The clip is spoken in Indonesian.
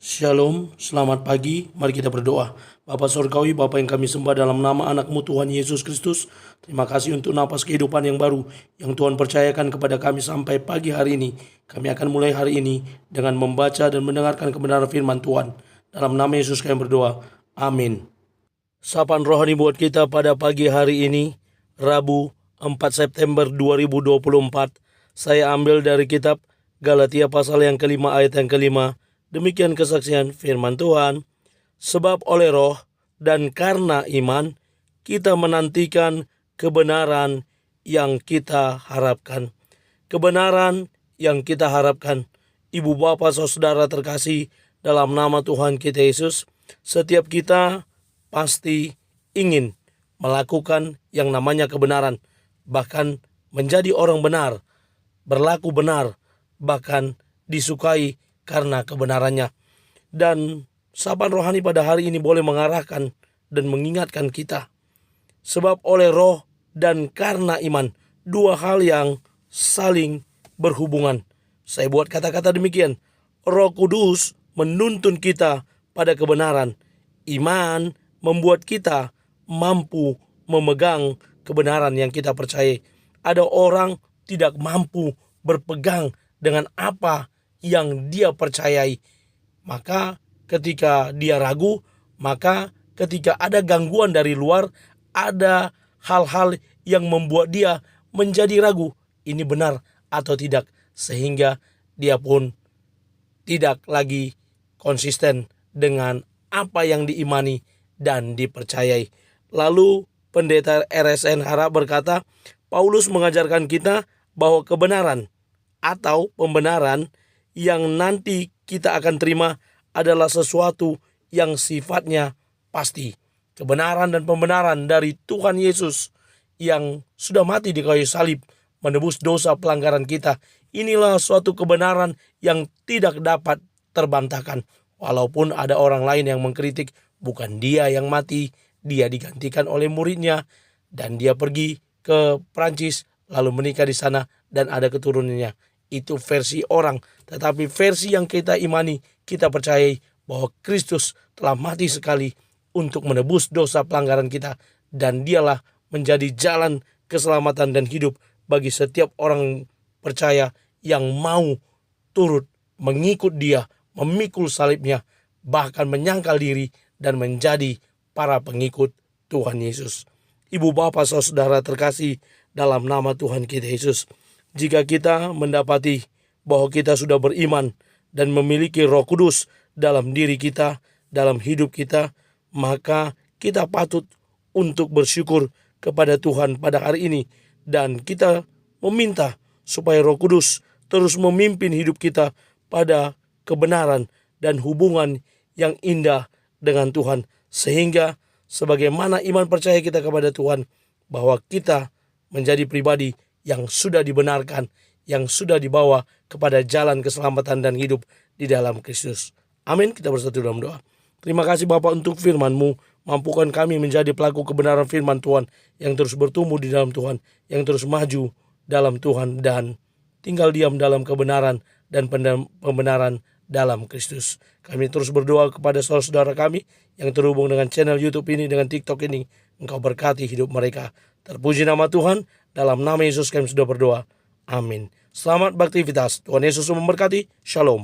Shalom, selamat pagi, mari kita berdoa. Bapa Surgawi, Bapa yang kami sembah dalam nama anak-Mu Tuhan Yesus Kristus, terima kasih untuk napas kehidupan yang baru yang Tuhan percayakan kepada kami sampai pagi hari ini. Kami akan mulai hari ini dengan membaca dan mendengarkan kebenaran firman Tuhan. Dalam nama Yesus kami berdoa, amin. Sapaan rohani buat kita pada pagi hari ini, Rabu 4 September 2024. Saya ambil dari kitab Galatia pasal yang kelima ayat yang kelima. Demikian kesaksian firman Tuhan. Sebab oleh roh dan karena iman, kita menantikan kebenaran yang kita harapkan. Kebenaran yang kita harapkan. Ibu bapa saudara terkasih dalam nama Tuhan kita Yesus, setiap kita pasti ingin melakukan yang namanya kebenaran. Bahkan menjadi orang benar, berlaku benar, bahkan disukai karena kebenarannya. Dan sapaan rohani pada hari ini boleh mengarahkan dan mengingatkan kita. Sebab oleh roh dan karena iman, dua hal yang saling berhubungan. Saya buat kata-kata demikian. Roh Kudus menuntun kita pada kebenaran. Iman membuat kita mampu memegang kebenaran yang kita percayai. Ada orang tidak mampu berpegang dengan apa yang dia percayai. Maka ketika dia ragu, maka ketika ada gangguan dari luar, ada hal-hal yang membuat dia menjadi ragu, ini benar atau tidak, sehingga dia pun tidak lagi konsisten dengan apa yang diimani dan dipercayai. Lalu pendeta RSN Harap berkata, Paulus mengajarkan kita bahwa kebenaran atau pembenaran yang nanti kita akan terima adalah sesuatu yang sifatnya pasti. Kebenaran dan pembenaran dari Tuhan Yesus yang sudah mati di kayu salib menebus dosa pelanggaran kita. Inilah suatu kebenaran yang tidak dapat terbantahkan. Walaupun ada orang lain yang mengkritik, bukan dia yang mati, dia digantikan oleh muridnya dan dia pergi ke Prancis lalu menikah di sana dan ada keturunannya. Itu versi orang, tetapi versi yang kita imani, kita percayai bahwa Kristus telah mati sekali untuk menebus dosa pelanggaran kita, dan dialah menjadi jalan keselamatan dan hidup bagi setiap orang percaya yang mau turut mengikut dia, memikul salibnya, bahkan menyangkal diri dan menjadi para pengikut Tuhan Yesus. Ibu bapa saudara terkasih dalam nama Tuhan kita Yesus, jika kita mendapati bahwa kita sudah beriman dan memiliki Roh Kudus dalam diri kita, dalam hidup kita, maka kita patut untuk bersyukur kepada Tuhan pada hari ini. Dan kita meminta supaya Roh Kudus terus memimpin hidup kita pada kebenaran dan hubungan yang indah dengan Tuhan. Sehingga sebagaimana iman percaya kita kepada Tuhan, bahwa kita menjadi pribadi yang sudah dibenarkan, yang sudah dibawa kepada jalan keselamatan dan hidup di dalam Kristus. Amin. Kita bersatu dalam doa. Terima kasih Bapa untuk firman-Mu. Mampukan kami menjadi pelaku kebenaran firman Tuhan, yang terus bertumbuh di dalam Tuhan, yang terus maju dalam Tuhan, dan tinggal diam dalam kebenaran dan pembenaran dalam Kristus. Kami terus berdoa kepada saudara-saudara kami yang terhubung dengan channel YouTube ini, dengan TikTok ini. Engkau berkati hidup mereka. Terpuji nama Tuhan. Dalam nama Yesus kami sudah berdoa. Amin. Selamat beraktivitas. Tuhan Yesus memberkati. Shalom.